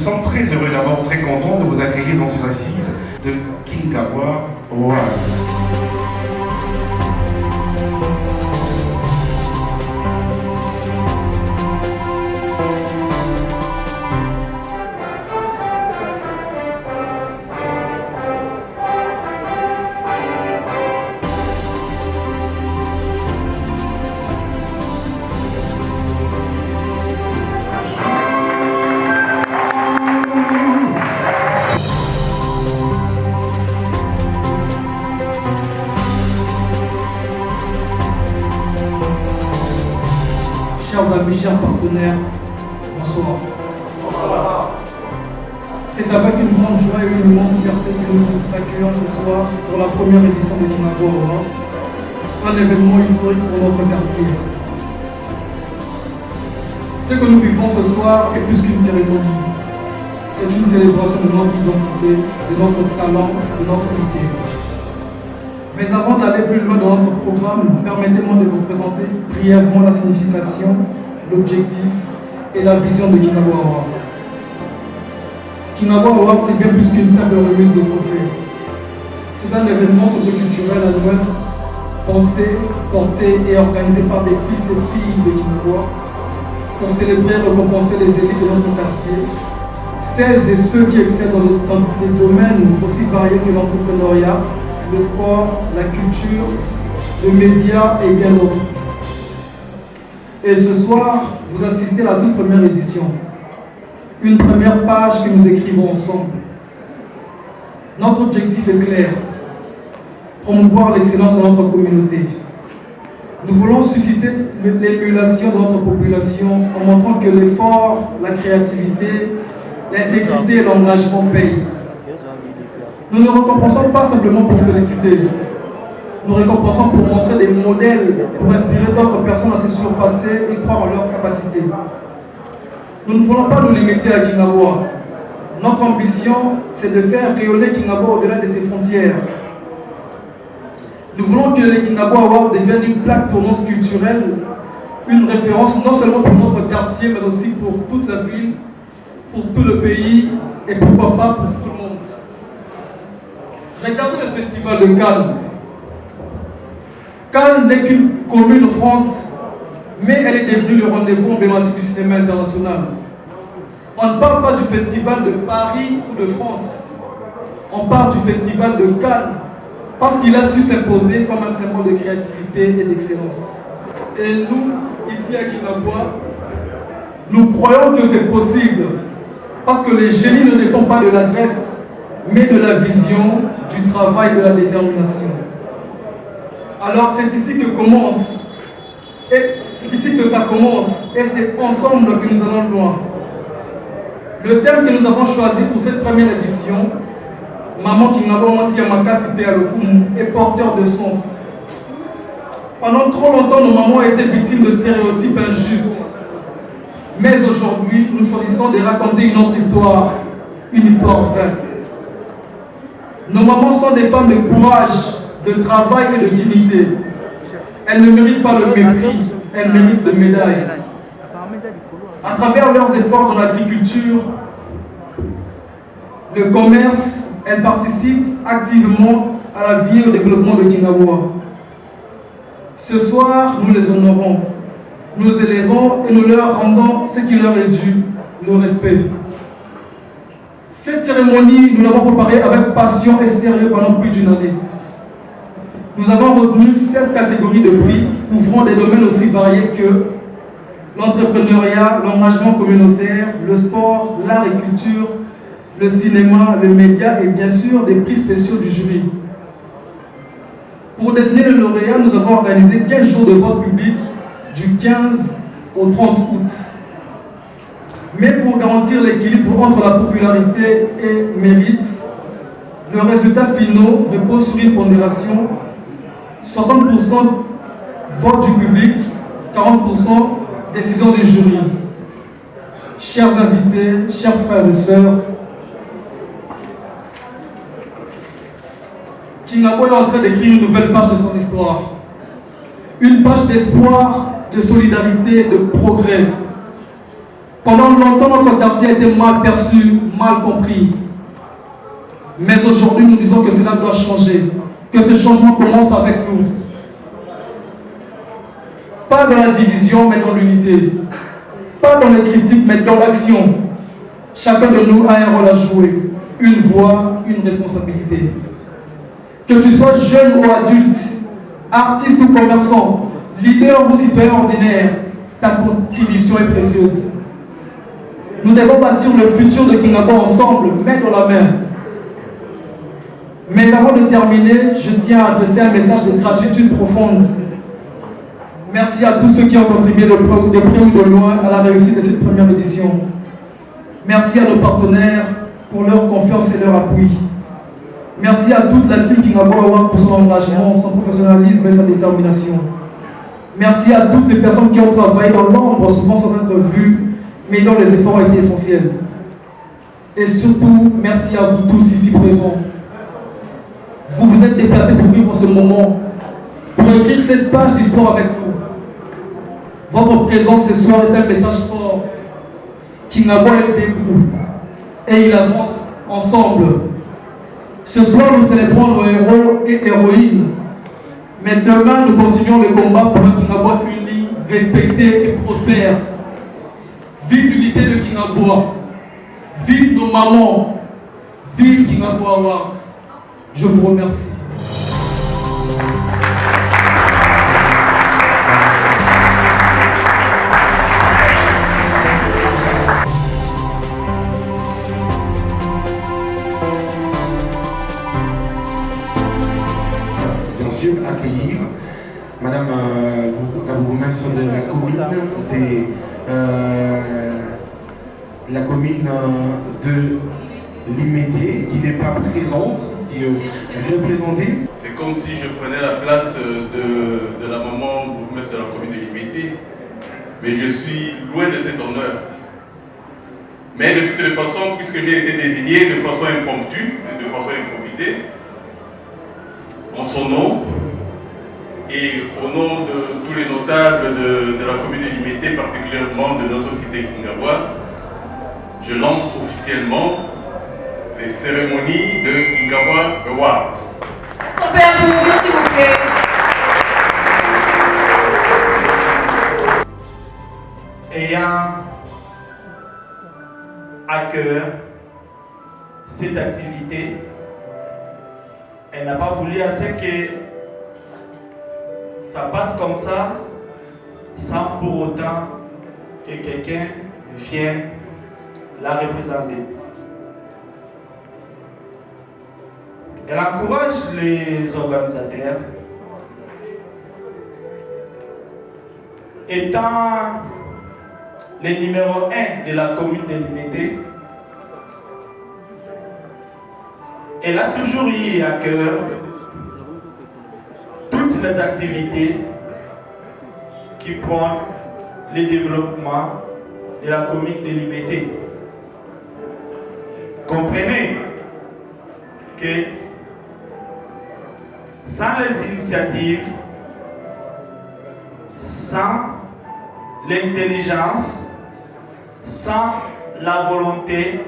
sommes très heureux, d'abord très contents de vous accueillir dans ces assises de Kingabwa Award. Chers amis, chers partenaires, bonsoir. C'est avec une grande joie et une immense fierté que nous vous accueillons ce soir pour la première édition de Kingabwa Award, un événement historique pour notre quartier. Ce que nous vivons ce soir est plus qu'une cérémonie. C'est une célébration de notre identité, de notre talent, de notre unité. Mais avant d'aller plus loin dans notre programme, permettez-moi de vous présenter brièvement la signification, l'objectif et la vision de Kingabwa Award. Kingabwa Award, c'est bien plus qu'une simple remise de trophées. C'est un événement socio-culturel annuel pensé, porté et organisé par des fils et filles de Kingabwa pour célébrer et récompenser les élites de notre quartier, celles et ceux qui excellent dans des domaines aussi variés que l'entrepreneuriat, le sport, la culture, les médias et bien d'autres. Et ce soir, vous assistez à la toute première édition. Une première page que nous écrivons ensemble. Notre objectif est clair. Promouvoir l'excellence de notre communauté. Nous voulons susciter l'émulation de notre population en montrant que l'effort, la créativité, l'intégrité et l'engagement payent. Nous ne récompensons pas simplement pour féliciter. Nous récompensons pour montrer des modèles, pour inspirer d'autres personnes à se surpasser et croire en leurs capacités. Nous ne voulons pas nous limiter à Kingabwa. Notre ambition, c'est de faire rayonner Kingabwa au-delà de ses frontières. Nous voulons que les Kingabwa Awards deviennent une plaque tournante culturelle, une référence non seulement pour notre quartier, mais aussi pour toute la ville, pour tout le pays et pourquoi pas pour tout le monde. Regardez le festival de Cannes. Cannes n'est qu'une commune en France, mais elle est devenue le rendez-vous emblématique du cinéma international. On ne parle pas du festival de Paris ou de France. On parle du festival de Cannes, parce qu'il a su s'imposer comme un symbole de créativité et d'excellence. Et nous, ici à Kingabwa, nous croyons que c'est possible, parce que les génies ne dépendent pas de l'adresse, mais de la vision, du travail, de la détermination. Alors c'est ici que commence, et c'est ici que ça commence, et c'est ensemble que nous allons loin. Le thème que nous avons choisi pour cette première édition, Maman Kingabwa Mwasi Yamakasi Pealokum, est porteur de sens. Pendant trop longtemps, nos mamans ont été victimes de stéréotypes injustes. Mais aujourd'hui, nous choisissons de raconter une autre histoire, une histoire vraie. Nos mamans sont des femmes de courage, de travail et de dignité. Elles ne méritent pas le mépris, elles méritent des médailles. À travers leurs efforts dans l'agriculture, le commerce, elles participent activement à la vie et au développement de Kingabwa. Ce soir, nous les honorons, nous élevons et nous leur rendons ce qui leur est dû, le respect. Cette cérémonie, nous l'avons préparée avec passion et sérieux pendant plus d'une année. Nous avons retenu 16 catégories de prix couvrant des domaines aussi variés que l'entrepreneuriat, l'engagement communautaire, le sport, l'art et culture, le cinéma, le média et bien sûr des prix spéciaux du jury. Pour désigner le lauréat, nous avons organisé 15 jours de vote public du 15 au 30 août. Mais pour garantir l'équilibre entre la popularité et mérite, le résultat final repose sur une pondération 60% vote du public, 40% décision du jury. Chers invités, chers frères et sœurs, Kingabwa est en train d'écrire une nouvelle page de son histoire. Une page d'espoir, de solidarité, de progrès. Pendant longtemps, notre quartier a été mal perçu, mal compris. Mais aujourd'hui, nous disons que cela doit changer, que ce changement commence avec nous. Pas dans la division, mais dans l'unité. Pas dans les critiques, mais dans l'action. Chacun de nous a un rôle à jouer, une voix, une responsabilité. Que tu sois jeune ou adulte, artiste ou commerçant, leader ou citoyen ordinaire, ta contribution est précieuse. Nous devons bâtir le futur de Kingabo ensemble, main dans la main. Mais avant de terminer, je tiens à adresser un message de gratitude profonde. Merci à tous ceux qui ont contribué de près ou de loin à la réussite de cette première édition. Merci à nos partenaires pour leur confiance et leur appui. Merci à toute la team Kingabo Award pour son engagement, son professionnalisme et sa détermination. Merci à toutes les personnes qui ont travaillé dans l'ombre, souvent sans être vues, mais dont les efforts ont été essentiels. Et surtout, merci à vous tous ici présents. Vous vous êtes déplacés pour vivre ce moment, pour écrire cette page d'histoire avec nous. Votre présence ce soir est un message fort. Kingabo est debout et il avance ensemble. Ce soir, nous célébrons nos héros et héroïnes. Mais demain, nous continuons le combat pour un Kingabo uni, respecté et prospère. Vive l'unité de Kingabo. Vive nos mamans. Vive Kingabo Award. Je vous remercie. Bien sûr, accueillir Madame la bourgmestre de la commune de Limété, qui n'est pas présente, qui est représentée. C'est comme si je prenais la place de la maman bourgmestre de la commune de Limété, mais je suis loin de cet honneur. Mais de toutes les façons, puisque j'ai été désigné de façon impromptue, de façon improvisée, en son nom, et au nom de tous les notables de la commune de Limété, particulièrement de notre cité Kingabois, je lance officiellement les cérémonies de Kingabois Award. Est-ce qu'on peut applaudir, s'il vous plaît? Ayant à cœur cette activité, elle n'a pas voulu assez que ça passe comme ça, sans pour autant que quelqu'un vienne la représenter. Elle encourage les organisateurs, étant le numéro 1 de la commune de Limété. Elle a toujours eu à cœur toutes les activités qui prônent le développement de la commune de Limété. Comprenez que sans les initiatives, sans l'intelligence, sans la volonté,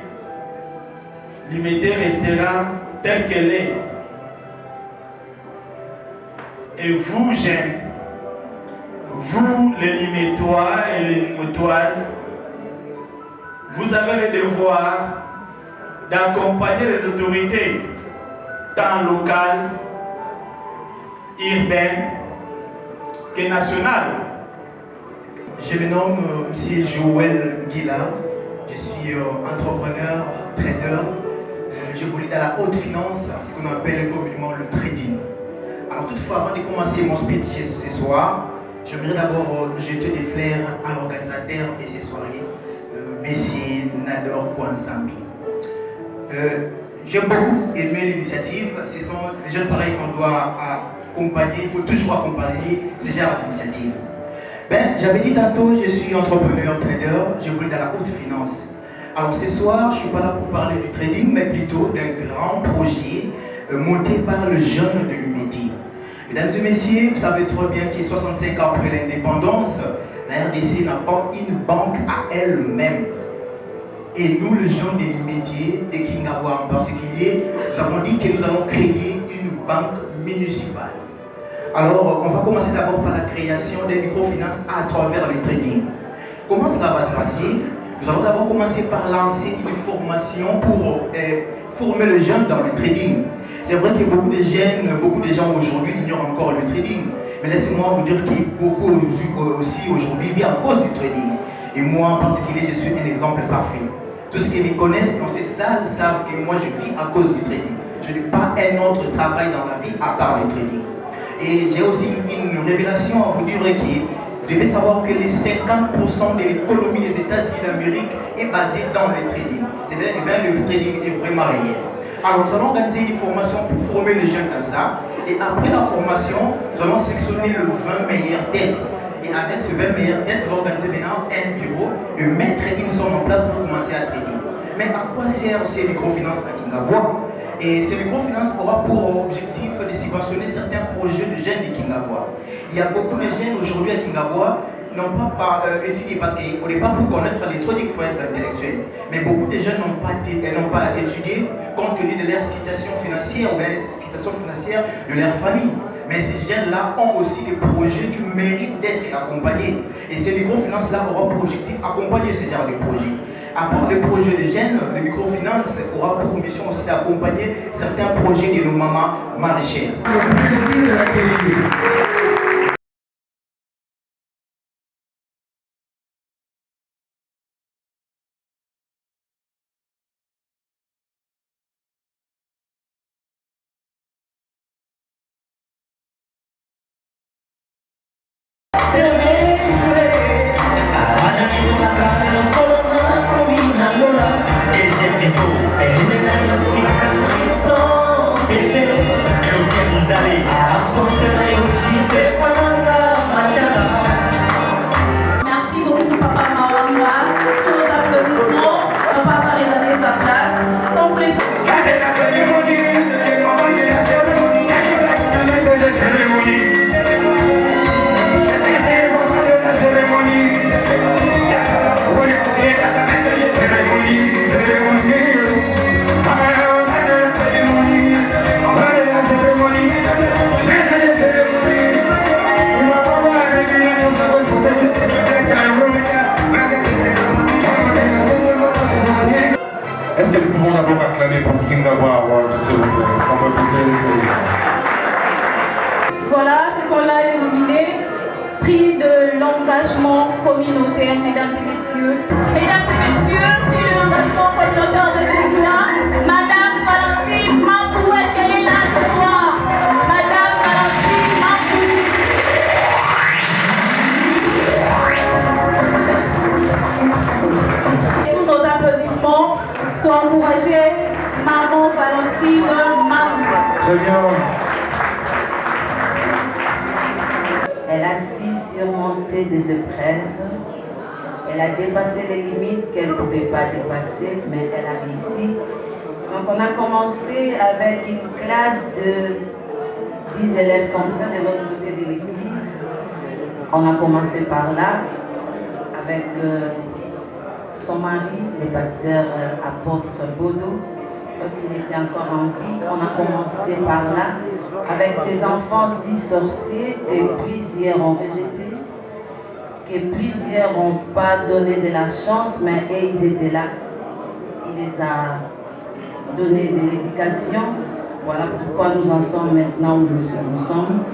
Limété restera telle qu'elle est. Et vous, jeunes, vous, les Limétois et les Limétoises, vous avez le devoir d'accompagner les autorités, tant locales, urbaines que nationales. Je me nomme M. Joël Guilla, je suis entrepreneur, trader. J'évolue dans la haute finance, ce qu'on appelle communément le trading. Alors toutefois, avant de commencer mon speech ce soir, j'aimerais d'abord jeter des fleurs à l'organisateur de ces soirées, M. Nador Kwanzambi. J'ai beaucoup aimé l'initiative. Ce sont des jeunes pareils qu'on doit accompagner. Il faut toujours accompagner ce genre d'initiative. J'avais dit tantôt, je suis entrepreneur, trader, j'évolue dans la haute finance. Alors ce soir, je ne suis pas là pour parler du trading, mais plutôt d'un grand projet monté par le jeune de l'Unité. Mesdames et messieurs, vous savez très bien que 65 ans après l'indépendance, la RDC n'a pas une banque à elle-même. Et nous, les gens des métiers, des Kingawa en particulier, nous avons dit que nous allons créer une banque municipale. Alors, on va commencer d'abord par la création des microfinances à travers le trading. Comment cela va se passer? Nous allons d'abord commencer par lancer une formation pour former les jeunes dans le trading. C'est vrai que beaucoup de gens aujourd'hui ignorent encore le trading. Mais laissez-moi vous dire que beaucoup aussi aujourd'hui vivent à cause du trading. Et moi en particulier, je suis un exemple parfait. Tous ceux qui me connaissent dans cette salle savent que moi je vis à cause du trading. Je n'ai pas un autre travail dans la vie à part le trading. Et j'ai aussi une révélation à vous dire que vous devez savoir que les 50% de l'économie des États-Unis d'Amérique est basée dans le trading. C'est-à-dire que le trading est vraiment réel. Alors nous allons organiser une formation pour former les jeunes dans ça. Et après la formation, nous allons sélectionner le 20 meilleures têtes. Et avec ce 20 meilleures têtes, nous allons organiser maintenant un bureau et mettre une somme en place pour commencer à trader. Mais à quoi servent ces microfinances à Kingawa? Et ces microfinances aura pour objectif de subventionner certains projets de jeunes de Kingawa. Il y a beaucoup de jeunes aujourd'hui à Kingawa n'ont pas étudié, parce qu'au départ, pour connaître les trading, il faut être intellectuel. Mais beaucoup de jeunes n'ont pas étudié compte tenu de leur situation financière ou de la situation financière de leur famille. Mais ces jeunes-là ont aussi des projets qui méritent d'être accompagnés. Et ces microfinances-là auront pour objectif d'accompagner ce genre de projets. À part les projets des jeunes, les microfinances aura pour mission aussi d'accompagner certains projets de nos mamans maraîchères. Le plaisir de l'accueillir. Merci beaucoup, Papa Mawanga. Tous les applaudissements. On va parler donner sa place. Donc, les... Ça c'est la cérémonie, c'est le moment de la cérémonie. De cérémonie. C'est le moment de la cérémonie. Est-ce que nous pouvons d'abord acclamer pour Kingawa Award, s'il vous plaît? Est-ce qu'on peut pousser Voilà, ce sont là les nominés. Prix de l'engagement communautaire, mesdames et messieurs. Mesdames et messieurs, prix de l'engagement communautaire de ce soir, Madame Valentine Mampou, est-ce qu'elle est là ce soir? Madame Valentine Mampou. Sous nos applaudissements, pour encourager Maman Valentine Mampou. Très bien. Elle a su surmonter des épreuves. Elle a dépassé les limites qu'elle ne pouvait pas dépasser, mais elle a réussi. Donc on a commencé avec une classe de 10 élèves comme ça de l'autre côté de l'église. On a commencé par là avec son mari, le pasteur apôtre Bodo. Lorsqu'il était encore en vie, on a commencé par là avec ses enfants 10 sorciers que plusieurs ont rejetés, que plusieurs n'ont pas donné de la chance, mais eux, ils étaient là. Il les a donné de l'éducation. Voilà pourquoi nous en sommes maintenant où nous sommes.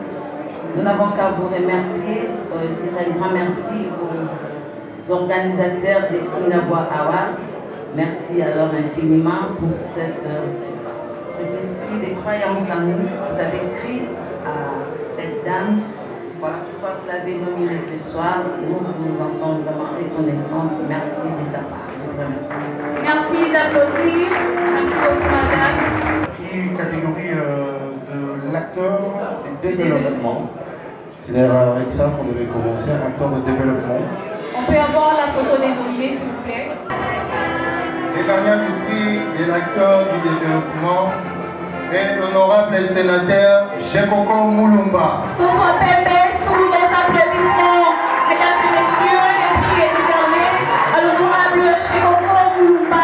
Nous n'avons qu'à vous remercier, dire un grand merci aux organisateurs de Kingawa Award. Merci alors infiniment pour cet esprit de croyance en nous. Vous avez écrit à cette dame. Voilà pourquoi vous l'avez nominée ce soir. Nous en sommes vraiment reconnaissantes. Merci de sa part. Je vous remercie. Merci d'applaudir. Merci beaucoup, madame. Qui catégorie de l'acteur du développement. C'est-à-dire avec ça qu'on devait commencer, un acteur de développement. On peut avoir la photo des nominés, s'il vous plaît. Le gagnant du prix de l'acteur du développement est l'honorable sénateur Chekoko Moulumba. Ce soit Pembe sous nos applaudissements. Mesdames et messieurs, le prix est décerné à l'honorable Chekoko Moulumba.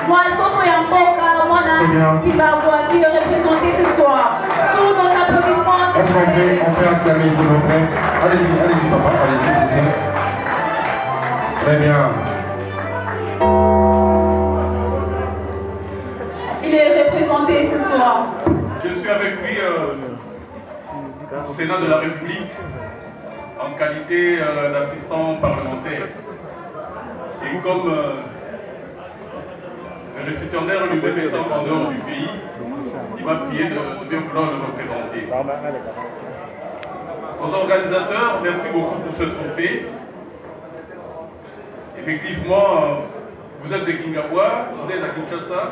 Moi, Soso Yamboka, Mwana Kingabwa, qui est représenté ce soir. Sous nos applaudissements. Est-ce qu'on peut acclamer s'il vous plaît? Allez-y papa, allez-y aussi. Très bien. Il est représenté ce soir. Je suis avec lui au Sénat de la République en qualité d'assistant parlementaire. Et comme le récipiendaire lui-même étant en dehors du pays, il m'a prié de bien vouloir le représenter. Aux organisateurs, merci beaucoup pour ce trophée. Effectivement, vous êtes de Kingabwa, vous êtes à Kinshasa.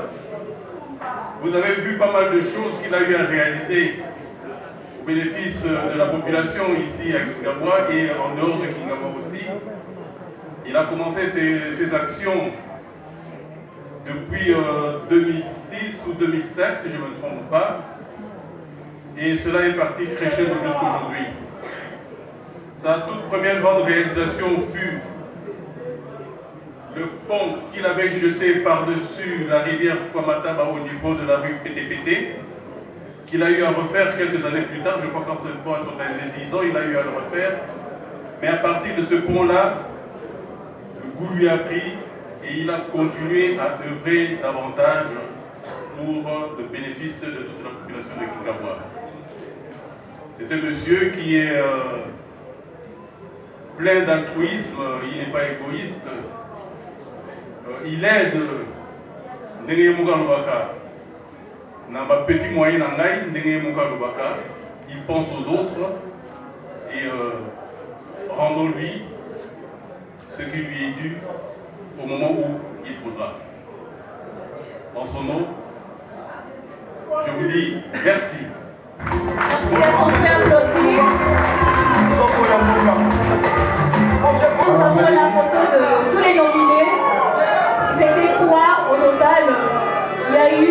Vous avez vu pas mal de choses qu'il a eu à réaliser au bénéfice de la population ici à Kingabwa et en dehors de Kingabwa aussi. Il a commencé ses actions depuis 2006 ou 2007, si je ne me trompe pas. Et cela est parti crescendo jusqu'aujourd'hui. Sa toute première grande réalisation fut le pont qu'il avait jeté par-dessus la rivière Kwamataba au niveau de la rue PTPT, qu'il a eu à refaire quelques années plus tard. Je crois qu'en ce pont a totalisé 10 ans, il a eu à le refaire. Mais à partir de ce pont-là, le goût lui a pris et il a continué à œuvrer davantage pour le bénéfice de toute la population de Kingabwa. C'est un monsieur qui est plein d'altruisme, il n'est pas égoïste. Il aide Ndenge Muga Lubaka. Dans ma petit moyen Nangai, Ndenge Muga Lubaka. Il pense aux autres et rendons-lui ce qui lui est dû au moment où il faudra. En son nom, je vous dis merci. Merci à son frère applaudir. Nous avons la photo de tous les nominés. C'était 3 au total. Il y a eu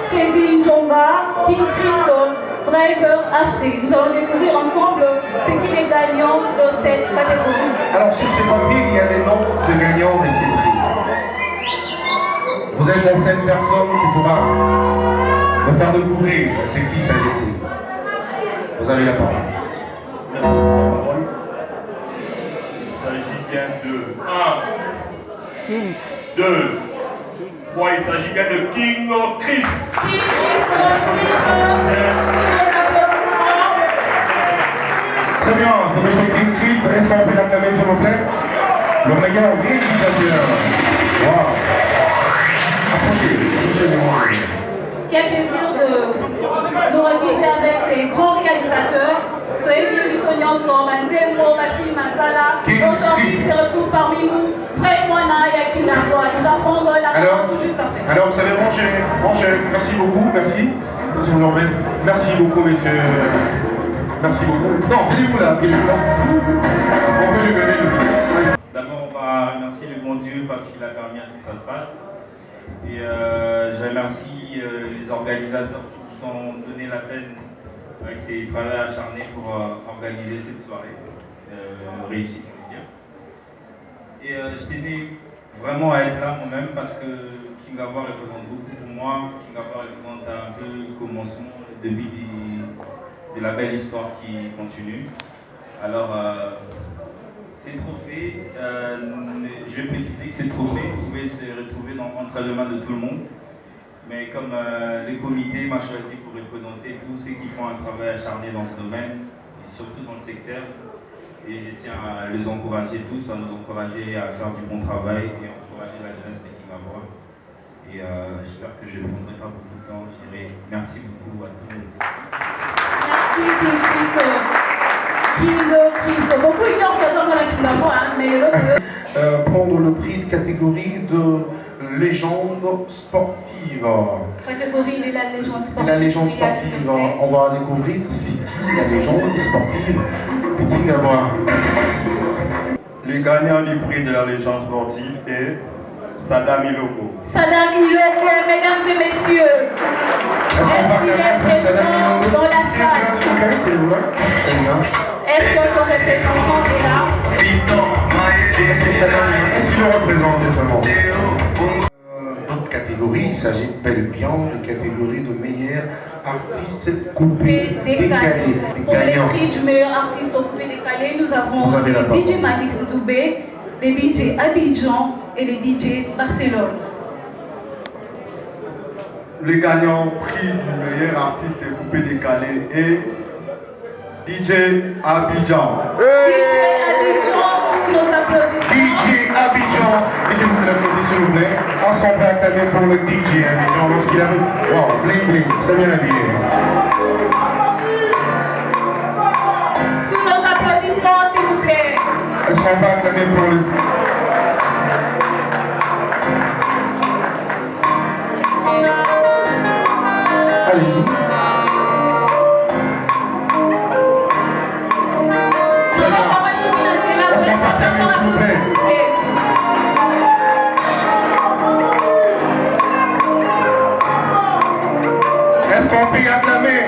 Kézine Djonga, King Christo, Driver HD. Nous allons découvrir ensemble ce qui est gagnant de cette catégorie. Alors sur ces papiers, il y a les noms de gagnants de ces prix. Vous êtes la seule personne qui pourra me faire découvrir de qui s'agit-il. Vous avez la parole. Merci pour la parole. Il s'agit bien de 1, 2, 3. Il s'agit bien de King Chris. Très bien, c'est monsieur King Chris. Est-ce qu'on peut l'acclamer s'il vous plaît? Le meilleur réalisateur. Wow. Approchez. Quel plaisir de nous retrouver avec ces grands réalisateurs. Aujourd'hui, il se retrouve parmi nous. Frère Mwana Yakinawa, il va prendre la parole tout juste après. Alors, vous savez, rangez. Merci beaucoup, merci. Merci beaucoup, messieurs. Merci beaucoup. Non, tenez-vous là. On peut lui donner le micro. D'abord, on va remercier le bon Dieu parce qu'il a permis à ce que ça se passe. Et je remercie les organisateurs qui se sont donné la peine avec ces travaux acharnés pour organiser cette soirée réussie, je veux dire. Et je tenais vraiment à être là moi-même parce que Kingabwa représente beaucoup pour moi. Kingabwa représente un peu le commencement, le début de la belle histoire qui continue. Alors, ces trophées, je vais préciser que ces trophées pouvaient se retrouver entre les mains de tout le monde. Mais comme le comité m'a choisi pour représenter tous ceux qui font un travail acharné dans ce domaine, et surtout dans le secteur, et je tiens à les encourager tous, à nous encourager à faire du bon travail et à encourager la jeunesse de Kingabwa. Et j'espère que je ne prendrai pas beaucoup de temps. Je dirais merci beaucoup à tout le monde. Merci King Christ. Beaucoup ignorent que ça la Kingabwa, mais l'autre. Prendre le prix de catégorie de légende sportive. Catégorie de la légende sportive. La légende sportive, on va découvrir c'est qui la légende sportive de Kingabwa. Le gagnant du prix de la légende sportive est Sadam Iloko. Sadam Iloko, mesdames et messieurs. Est-ce qu'on va gagner Sadam Iloko dans la salle? Est-ce que son représentant est là? Est-ce qu'il le représente seulement? D'autres catégories. catégorie, il s'agit bel et bien de catégorie de meilleur artiste coupé décalé. Pour les prix du meilleur artiste au coupé décalé, nous avons les DJ Manix Nzoubé, les DJ Abidjan et les DJ Barcelone. Le gagnant prix du meilleur artiste coupé décalé est DJ Abidjan. DJ Abidjan, sous nos applaudissements. DJ Abidjan, mettez-vous de l'applaudissement s'il vous plaît. Est-ce qu'on peut acclamer pour le DJ Abidjan lorsqu'il a vu. Wow, bling bling, très bien habillé. Sous nos applaudissements, s'il vous plaît. Est-ce qu'on peut acclamer pour le. Allez-y. Très bien. Est-ce qu'on peut acclamer s'il vous plaît? Est-ce qu'on peut acclamer?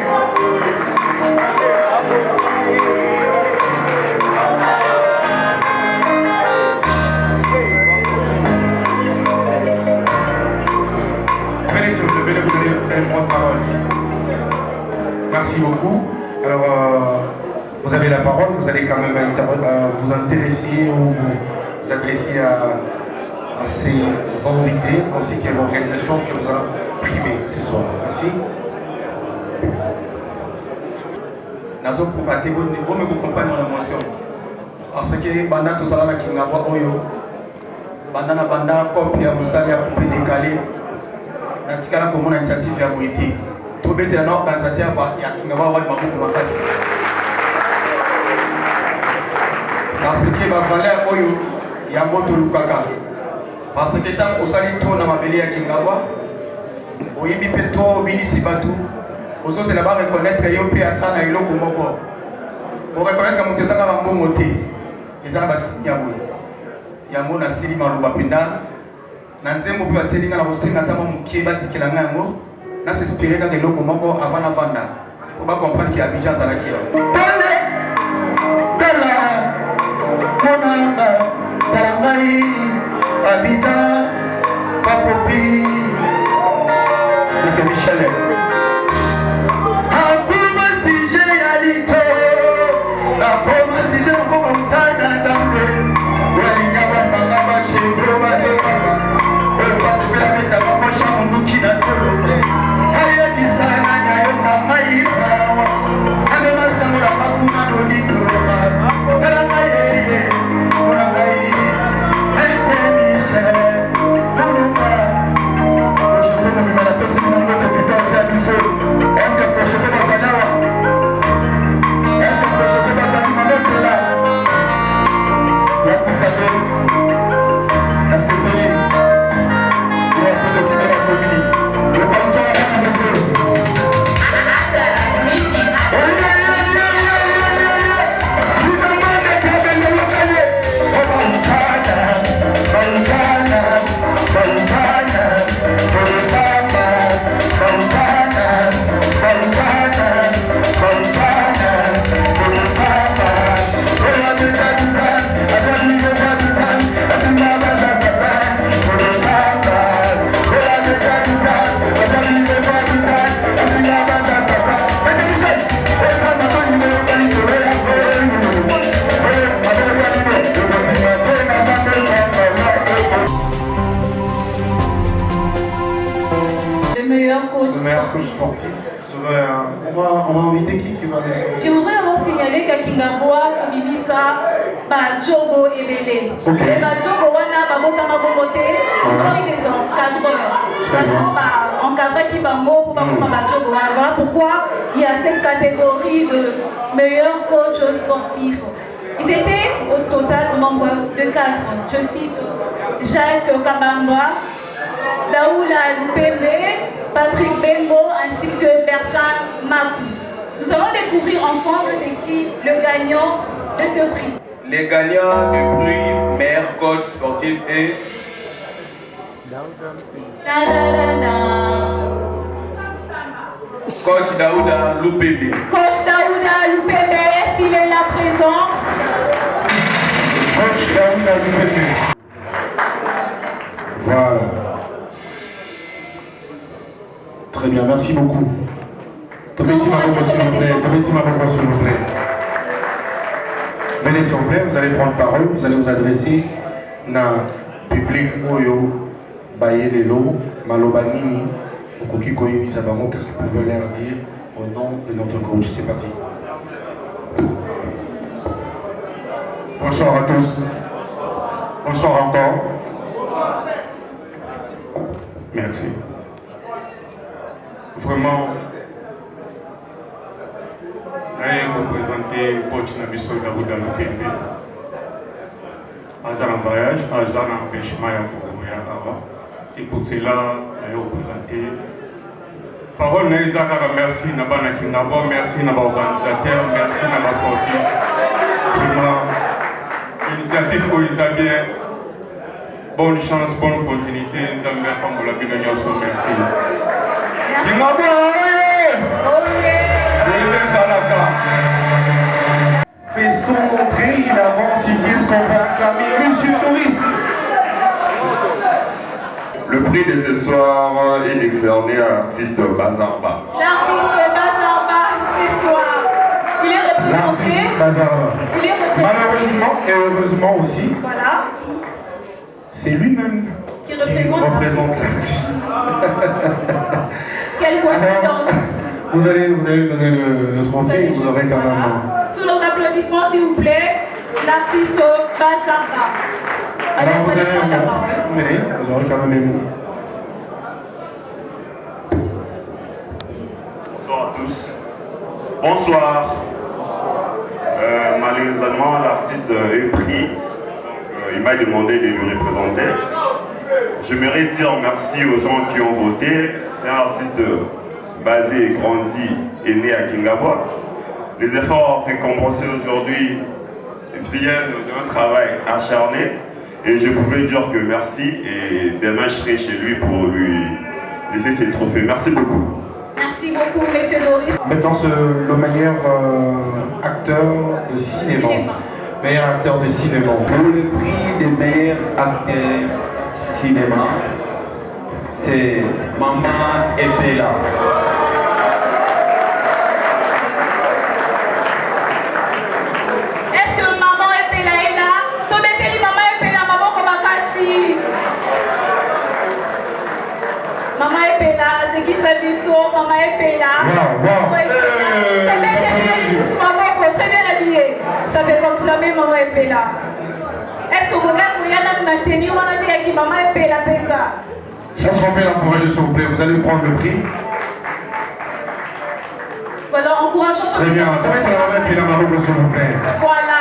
Venez s'il vous plaît, venez, vous allez prendre parole. Merci beaucoup. Alors, vous avez la parole, vous allez quand même vous intéresser ou vous adresser à ces invités ainsi qu'à l'organisation qui vous a primé ce soir. Merci. nazokoka te bome kokompagne mon émotion parce que banda tozala na kingabwa oyo banda na banda copie ya mosali ya coupe décalé natikala komona initiative ya boye te tobetela na organisateur ya kingabwa wali maboko makasi parce que bavaleur oyo ya moto lukaka parce que ntango osali to na mabele ya kingabwa oyimbi mpe to obinisi bato ozosela ba reconnaître yo mpe ata na eloko moko oreconnaître moto ezaka bambongo te eza na basini ya boye yango nasili maloba mpenza na nzembo mpe baseli nga na kosenga ata moke batikela nga yango nasespere kaka eloko moko avant na vanda po bacomprendre ke Abidjan azalaki monanga tala ngai Abidjan papopi Michel sportif. On va inviter qui va descendre. Je voudrais d'abord signaler qu'à Kingabwa, Kamibisa, Jogo et Bélé. Et Jogo, Wana, Babokama Bobote, ils ont eu des encadreurs. Encadreurs qui vont pour Jogo. Voilà pourquoi il y a cette catégorie de meilleurs coachs sportifs. Ils étaient au total au nombre de 4. Je cite Jacques Kabamba, Daoula Loupembe, Patrick Bengo ainsi que Bertrand Makou. Nous allons découvrir ensemble c'est qui le gagnant de ce prix. Les gagnants du prix meilleur coach sportif est Coach Daouda Loupembe. Coach Daouda Loupembe, est-ce qu'il est là présent? Coach Daouda Loupembe. Voilà. Très bien, merci beaucoup. Tobeti Maboko, s'il vous plaît. Tobeti Maboko, s'il vous plaît. Venez, s'il vous plaît, vous allez prendre parole, vous allez vous adresser na public Oyo, Baye Lelo, Maloba Nini, Okoki Koyi Misabango, qu'est-ce que vous pouvez leur dire au nom de notre coach? C'est parti. Bonsoir à tous. Bonsoir encore. Merci. Vraiment, je représenter coach Nabiso Daouda Lupembe. Azar en voyage, Azar en empêchement à c'est pour cela que je représenter. Parole Naïzaka, merci Nabana Kinabo, merci Naba organisateur, merci Naba sportif. Vraiment, l'initiative pour Isabelle. Bonne chance, bonne continuité. Zambia Pambola Binonyoso, merci. Kinabo, faisons entrer, il avance ici, est-ce qu'on peut acclamer Monsieur Doris? Le prix de ce soir est décerné à l'artiste Bazarba. L'artiste Bazarba ce soir, il est représenté. L'artiste Bazarba. Il est représenté. Malheureusement et heureusement aussi, voilà, c'est lui-même qui représente l'artiste. Quelle coïncidence. Vous allez lui donner le trophée et vous aurez quand même... Sous nos applaudissements, s'il vous plaît, l'artiste Bazarba. Alors vous aurez quand même ému. Bonsoir à tous. Bonsoir. Malheureusement, l'artiste est pris. Donc, il m'a demandé de le représenter. J'aimerais dire merci aux gens qui ont voté. C'est un artiste basé et grandi et né à Kingabwa. Les efforts récompensés aujourd'hui viennent d'un travail acharné. Et je pouvais dire que merci et demain je serai chez lui pour lui laisser ses trophées. Merci beaucoup. Merci beaucoup, Monsieur Doris. Maintenant, le meilleur acteur de cinéma. Meilleur acteur de cinéma. Pour le prix de meilleur acteur cinéma, c'est Maman Epela. Est-ce que Maman Epela est là? Tometeli Maman Epela, Maman Komakasi. Maman Epela, c'est qui ça biso? Maman Epela. Très bien habillée. Ça fait comme jamais Maman Epela. Est-ce que vous regardez la tenue, on a dit que Maman Epela pesa? Est-ce qu'on peut l'encourager s'il vous plaît? Vous allez prendre le prix. Voilà, encourageons. Très bien. T'arrêtes la Maman Epela, Maman, s'il vous plaît. Voilà.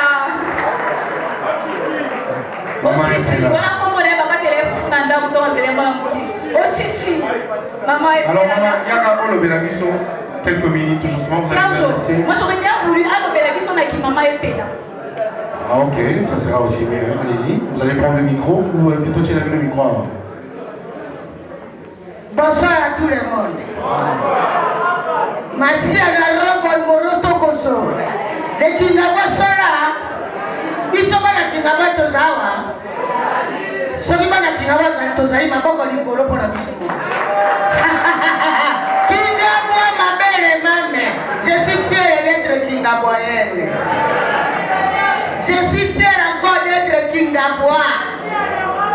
Maman Epela. Voilà comment on est baga téléphone nanda kutoka zélément. Ochichi. Maman Epela. Alors maman, il y a qu'à le Bélabiso, quelques minutes justement, vous allez nous laisser. Moi j'aurais bien voulu à Bélabiso na qui Maman Epela. Ah ok, ça sera aussi mieux. Allez-y, vous allez prendre le micro ou plutôt tirer le micro avant. Bonsoir à tout le monde. Merci à la robe Moroto Koso. Les Kingaba Sora. Ils sont pas la Kingaba Tozawa. Ceux qui sont la Kingaba Tozali, ma bonne Nicolo pour la mission. Kingaba, ma belle maman. Je suis fière d'être Kingaboyenne. Je suis fière encore d'être Kingabois.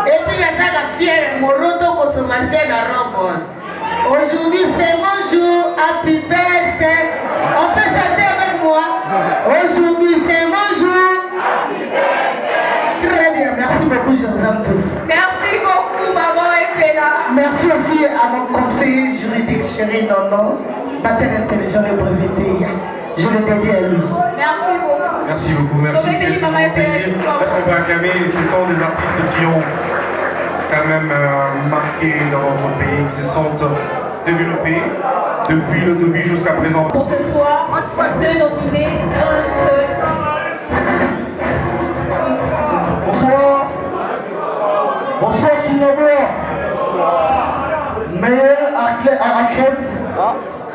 Et puis la saga fière, Moroto consommation de robe. Aujourd'hui c'est mon jour, happy birthday. On peut chanter avec moi. Aujourd'hui c'est mon jour. Très bien, merci beaucoup, je vous aime tous. Merci beaucoup, Maman Epela. Merci aussi à mon conseiller juridique chéri Nono, bâtard intelligent et breveté. Je le dédie à lui. Merci beaucoup. Merci beaucoup, merci. C'est toujours un plaisir. Est-ce qu'on peut acclamer? Ce sont des artistes qui ont quand même marqué dans notre pays, qui se sont développés depuis le début jusqu'à présent. Pour ce soir, on peut nominer un seul. Bonsoir. Bonsoir Kingabwa. Meilleur athlète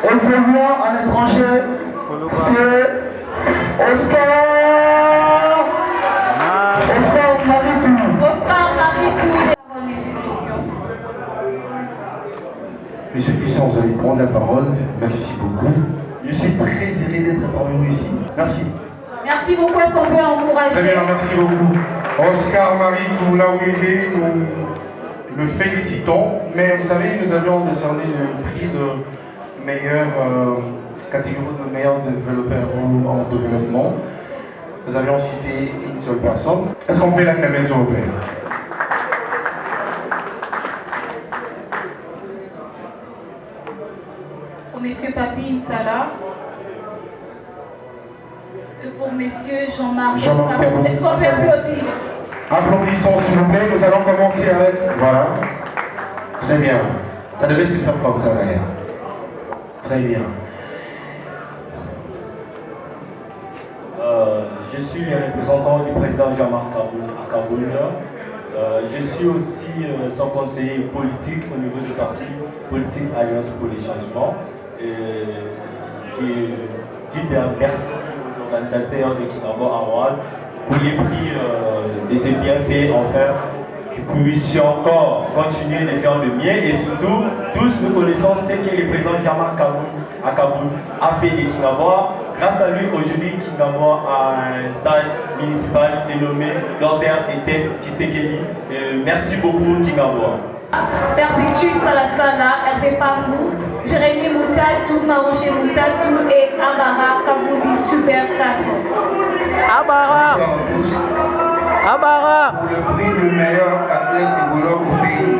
évoluant en étranger, c'est Oscar Maritou. Oscar Maritou. Monsieur Christian, vous allez prendre la parole. Merci beaucoup. Je suis très heureux d'être parmi vous ici. Merci. Merci beaucoup. Est-ce qu'on peut encourager? Très bien, merci beaucoup. Oscar Marie, tout là où il est, nous le félicitons. Mais vous savez, nous avions décerné le prix de meilleur catégorie de meilleur développeur en développement. Nous avions cité une seule personne. Est-ce qu'on peut l'acclamer, s'il vous plaît? Pour Monsieur Papi Insala. Et pour Monsieur Jean-Marc Kabou. Est-ce qu'on peut applaudir? Applaudissons, s'il vous plaît. Nous allons commencer avec. Voilà. Très bien. Ça devait se faire comme ça, d'ailleurs. Très bien. Je suis le représentant du président Jean-Marc Kabou à Kaboul. Je suis aussi son conseiller politique au niveau du parti politique Alliance pour les changements. Je dis bien merci aux organisateurs de Kingabo Awards pour les prix de ces bienfaits, enfin, que nous puissions encore continuer de faire le mieux et surtout, tous nous connaissons ce que le président Jean-Marc Kabou à Kaboul a fait de Kingabo. Grâce à lui, aujourd'hui, Kingabo a un stade municipal dénommé Dr Etienne Tshisekedi. Merci beaucoup, Kingabo. Perpétue Salasala, Hervé Parmou, Jérémy Moutatou, Maroché Moutatou et Abara Kaboudi Super 4. Abara! Abara! Pour le prix de meilleur athlète évoluant au pays,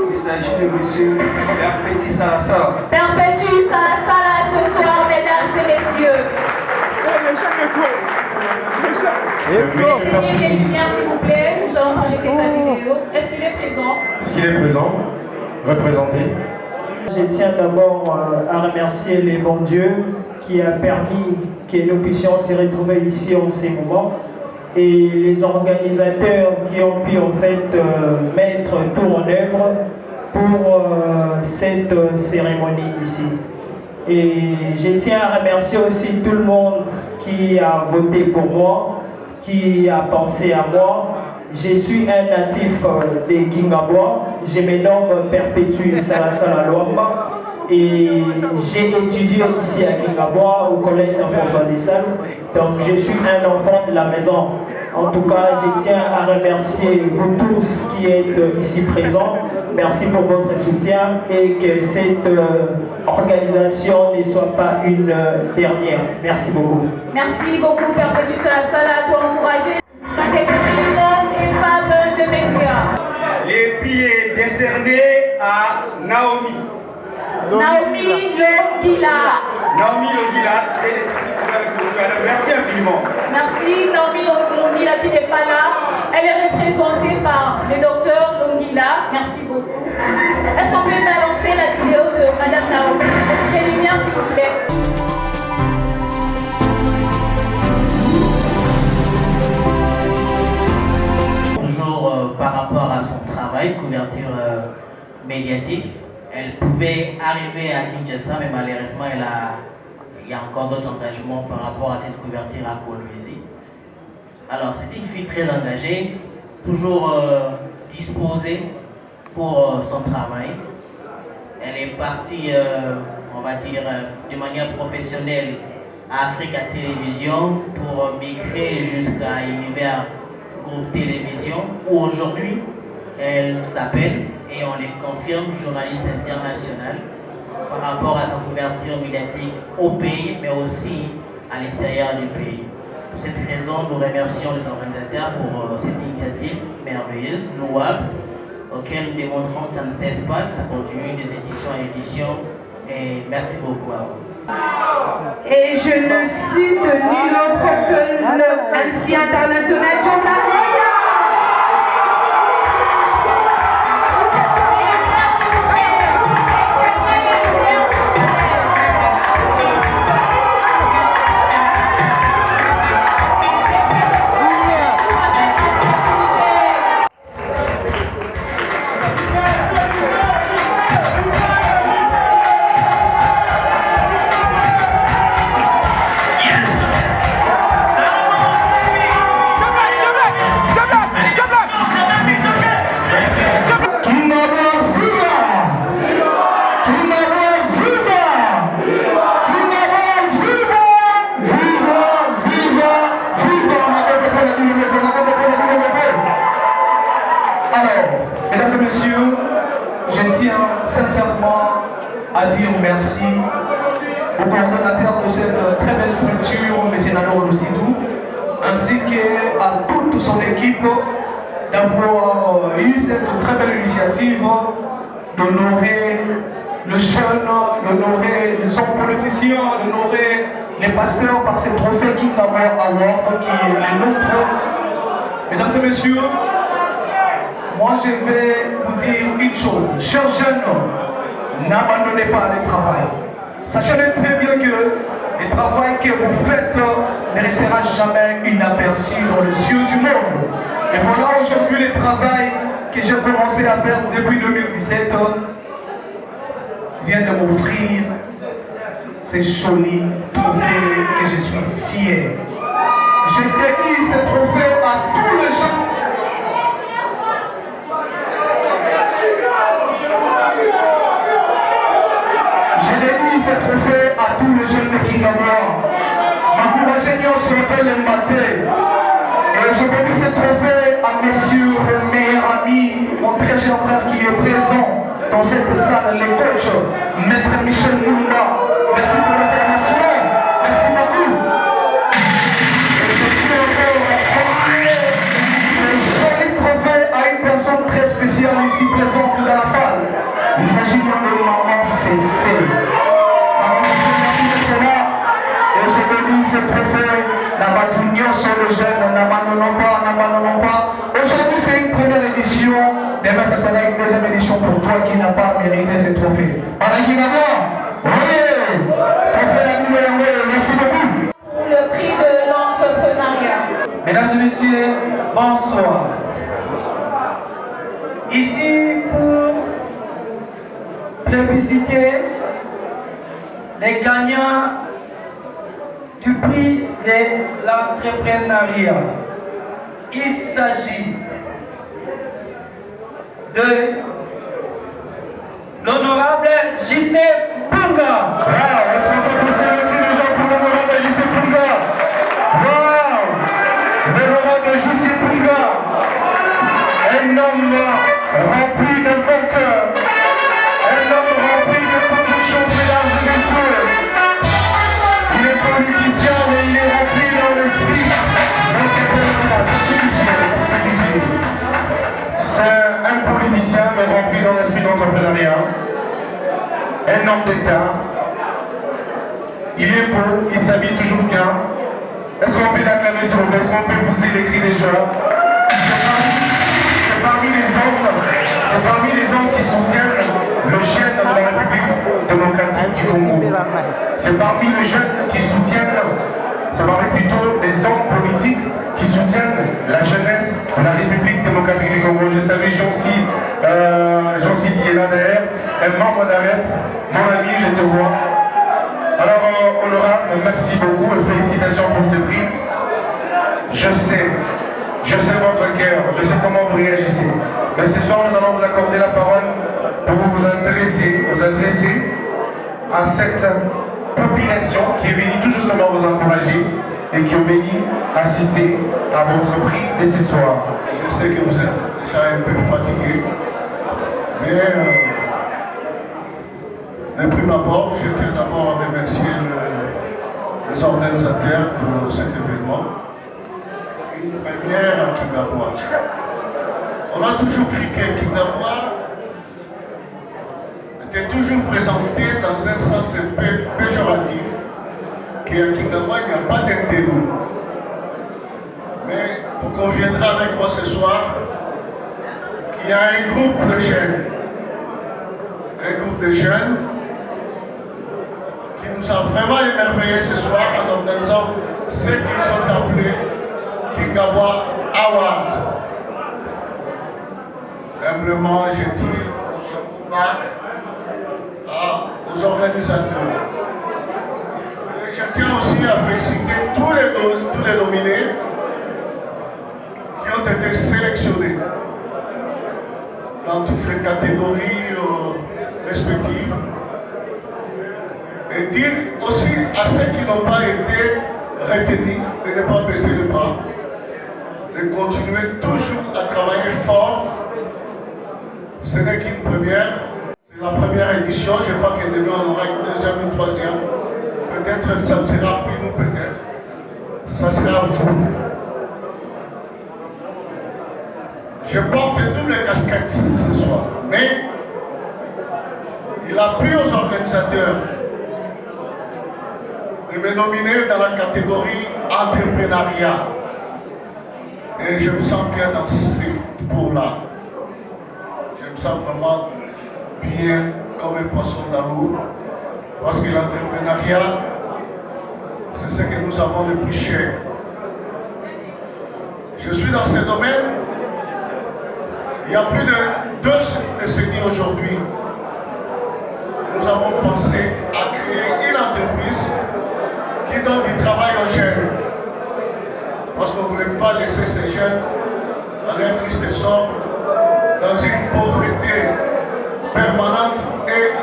il s'agit de monsieur Perpétue Salasala. Perpétue Salasala ce soir, mesdames et messieurs. S'il vous plaît, nous allons projeter sa vidéo. Est-ce qu'il est présent? Est-ce qu'il est présent? Représenté. Je tiens d'abord à remercier les bons dieux qui a permis que nous puissions se retrouver ici en ces moments et les organisateurs qui ont pu en fait mettre tout en œuvre pour cette cérémonie ici. Et je tiens à remercier aussi tout le monde qui a voté pour moi, qui a pensé à moi. Je suis un natif de Kingabo. Je me nomme Perpétue Salasala Luamba et j'ai étudié ici à Kingabo au collège Saint-François des Salles. Donc je suis un enfant de la maison. En tout cas, je tiens à remercier vous tous qui êtes ici présents. Merci pour votre soutien et que cette organisation ne soit pas une dernière. Merci beaucoup. Merci beaucoup, Perpétue Salasala, pour encourager la catégorie hommes et femmes de médias. Les prix est décerné à Naomi. Naomi Longila. Naomi Longila, merci infiniment. Merci Naomi Longila qui n'est pas là. Elle est représentée par le docteur Longila. Merci beaucoup. Est-ce qu'on peut balancer la vidéo de Madame Naomi? Les lumières, s'il vous plaît. Toujours par rapport à son travail, couverture médiatique. Elle pouvait arriver à Kinshasa, mais malheureusement, il y a encore d'autres engagements par rapport à cette couverture à Kolwezi. Alors, c'était une fille très engagée, toujours disposée pour son travail. Elle est partie, on va dire, de manière professionnelle à Africa Télévision pour migrer jusqu'à Univers Groupe Télévision, où aujourd'hui, elle s'appelle, et on les confirme, journaliste internationale par rapport à sa couverture médiatique au pays, mais aussi à l'extérieur du pays. Pour cette raison, nous remercions les organisateurs pour cette initiative merveilleuse, louable, auquel nous démontrons que ça ne cesse pas, que ça continue des éditions à éditions. Et merci beaucoup à vous. Et je ne suis de nul autre que le MC international John Maria. Yes! tiens sincèrement à dire merci au coordonnateur de cette très belle structure, M. Nador Lucidou, ainsi qu'à toute son équipe d'avoir eu cette très belle initiative d'honorer le jeune, d'honorer les hommes politiciens, d'honorer les pasteurs par ce trophée King Award qui est le nôtre. Mesdames et messieurs, moi je vais vous dire une chose. Chers jeunes, n'abandonnez pas le travail. Sachez très bien que le travail que vous faites ne restera jamais inaperçu dans les yeux du monde. Et voilà aujourd'hui le travail que j'ai commencé à faire depuis 2017 vient de m'offrir ces jolis trophées que je suis fier. Je dédie ce trophée à tous les gens. Je dédie ce trophée à tous les jeunes de Kingabois. M'encouragez sur le matin. Et je dédie ce trophée à messieurs, le meilleur ami, mon très cher frère qui est présent dans cette salle, le coach, Maître Michel Moula. Merci pour la formation. Merci beaucoup. Et je tiens encore à confier ce joli trophée à une personne très spéciale ici présente dans la salle. Il s'agit bien de Maman Cécé. Maman Cécé, merci d'être là. Et je dédie ce trophée Nabatunion sur le jeune, n'abandonnons pas. Aujourd'hui, c'est une première édition. Demain, ça sera une deuxième édition pour toi qui n'as pas mérité ce trophée. Merci beaucoup. Pour le prix de l'entrepreneuriat. Mesdames et messieurs, bonsoir. Ici pour plébisciter les gagnants du prix de l'entrepreneuriat. Il s'agit de l'honorable J.C. Punga. Est-ce qu'on peut pousser le cri des gens pour l'honorable J.C. Punga? L'honorable J.C. Punga, un homme rempli de bon cœur, un homme rempli de beaucoup de choses, mesdames et messieurs. Il est politicien, mais il est rempli dans l'esprit. C'est un politicien, mais rempli dans l'esprit d'entrepreneuriat. Un homme d'État. Il est beau, il s'habille toujours bien. Est-ce qu'on peut l'acclamer s'il vous plaît? Est-ce qu'on peut pousser les cris des gens? C'est parmi les hommes qui soutiennent le jeune de la République démocratique du Congo. C'est parmi les jeunes qui soutiennent, c'est parmi plutôt les hommes politiques qui soutiennent la jeunesse de la République démocratique du Congo. Je salue Jean-Cy qui est là derrière, un membre d'AREP, mon ami, je te vois. Alors, honorable, merci beaucoup et félicitations pour ce prix. Je sais votre cœur, je sais comment vous réagissez. Mais ce soir, nous allons vous accorder la parole pour vous adresser à cette population qui est venue tout justement vous encourager et qui est venue assister à votre prix de ce soir. Je sais que vous êtes déjà un peu fatigué, mais de prime abord, je tiens d'abord à remercier les organisateurs de cet événement. Une première à Kingabois. On a toujours cru que Kingabois était toujours présenté dans un sens un peu péjoratif, qu'à Kingabois il n'y a pas d'intérêt. Mais vous conviendrez avec moi ce soir qu'il y a un groupe de jeunes qui nous a vraiment émerveillés ce soir en organisant ce qu'ils ont appelé Kingabois Award. Humblement, je tire aux organisateurs. Et je tiens aussi à féliciter tous les nominés qui ont été sélectionnés dans toutes les catégories respectives. Et dire aussi à ceux qui n'ont pas été retenus de ne pas baisser les bras, de continuer toujours à travailler fort. Ce n'est qu'une première. première édition. Je crois que demain on aura une deuxième, une troisième. Peut-être que ça ne sera plus nous, peut-être. Ça sera vous. Je porte double casquette ce soir. Mais il a plu aux organisateurs de me nominer dans la catégorie entrepreneuriat. Et je me sens bien dans ce pour-là. Je me sens vraiment bien comme un poisson dans l'eau. Parce que l'entrepreneuriat, c'est ce que nous avons de plus cher. Je suis dans ce domaine. Il y a plus de 2 décennies aujourd'hui. Nous avons pensé à créer une entreprise qui donne du travail aux jeunes. Parce qu'on ne voulait pas laisser ces jeunes dans leur triste sort, dans une pauvreté permanente et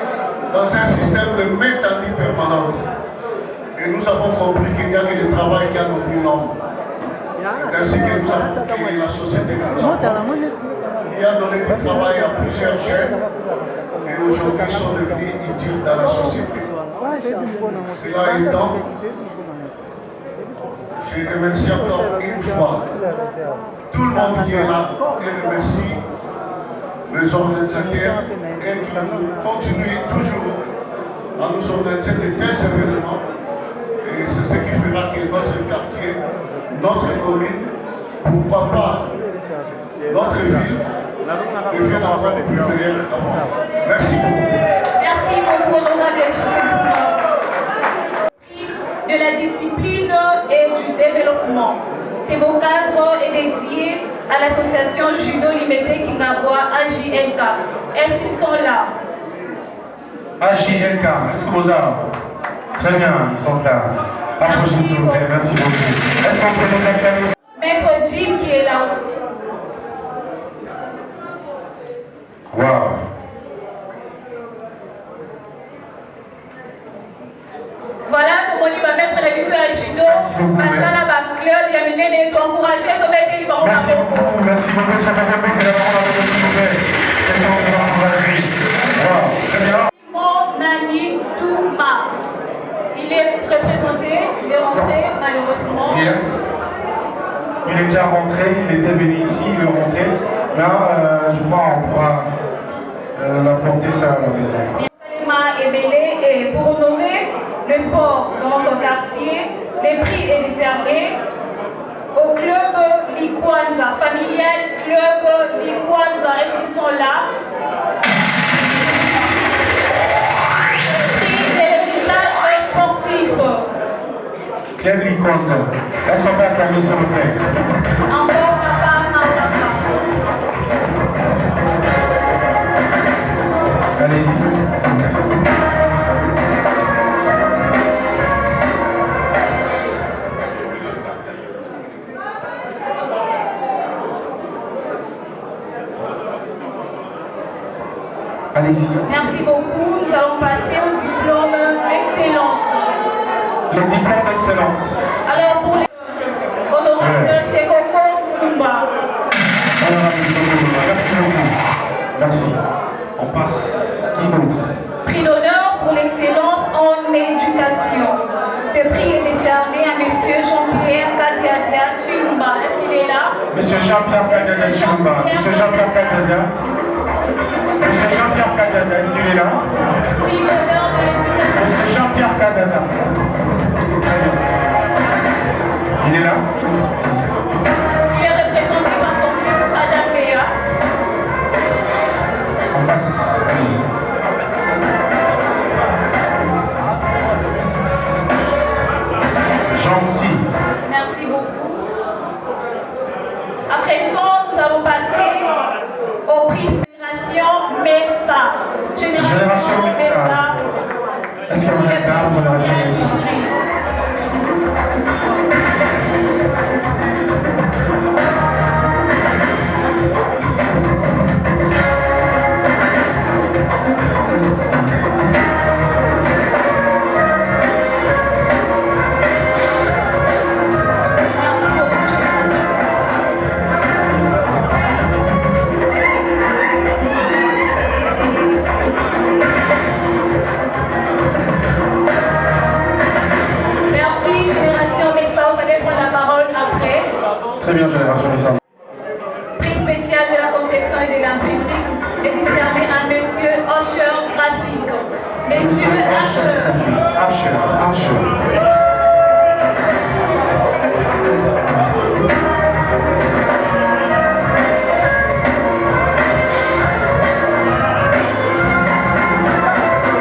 dans un système de métanie permanente. Et nous avons compris qu'il n'y a que le travail qui a nourri l'homme. C'est ainsi que nous avons créé la société que nous avons. Il a donné du travail à plusieurs jeunes et aujourd'hui ils sont devenus utiles dans la société. Cela étant, je remercie encore une fois tout le monde qui est là et remercie les organisateurs et qui continuent toujours à nous organiser de tels événements. Et c'est ce qui fera que notre quartier, notre commune, pourquoi pas notre ville, devienne encore plus meilleure qu'avant. Merci beaucoup. Merci beaucoup, honorable de la discipline et du développement. Ce beau cadre est dédié à l'association Judo Limité Kingabwa AJLK. Est-ce qu'ils sont là? AJLK, est-ce que vous avez? Très bien, ils sont là. Approchez s'il vous plaît, merci beaucoup. Est-ce qu'on peut les acclamer? Maître Jim qui est là aussi. Waouh. Voilà, comment on va mettre la mission à judo. Masala Club, il y a mené les encourager, de mettre les bons. Merci beaucoup, merci beaucoup. Est-ce qu'on peut faire que la parole à vous, s'il vous plaît? Est-ce qu'on vous encourage? Waouh, très bien. Mon Nani Touma. Il est représenté, il est rentré, malheureusement. Il est déjà rentré, il était venu ici, il est rentré. Là, je crois qu'on pourra l'apporter ça à la maison. Salima Ebele, et pour honorer le sport dans notre quartier, les prix est décerné au club Likwanza, familial club Likwanza. Est-ce qu'ils sont là? Prix des villages sportifs. Club Likwanza. Est-ce qu'on peut acclamer s'il vous plaît? Encore papa. Allez-y. Allez-y. Merci beaucoup. Nous allons passer au diplôme d'excellence. Le diplôme d'excellence. Alors pour les honorables chez Coco Mumba. Merci beaucoup. Merci. On passe. Qui d'autre? Prix d'honneur pour l'excellence en éducation. Ce prix est décerné à M. Jean-Pierre Kadiadia Chilumba. Est-ce qu'il est là? Monsieur Jean-Pierre Kadiadia Chilumba. Monsieur Jean-Pierre Kadiadia. Monsieur Jean-Pierre Kadiadia, est-ce qu'il est là? Prix d'honneur de l'éducation. Monsieur Jean-Pierre Kadiadia. Très bien. Il est là? Il est représenté par son fils Adam Béa. On passe. Allez-y. Jean-Cy. Merci beaucoup. À présent, nous allons passer au prix Génération Messa. Génération Messa. Est-ce que vous êtes là, Génération Messa? Monsieur H.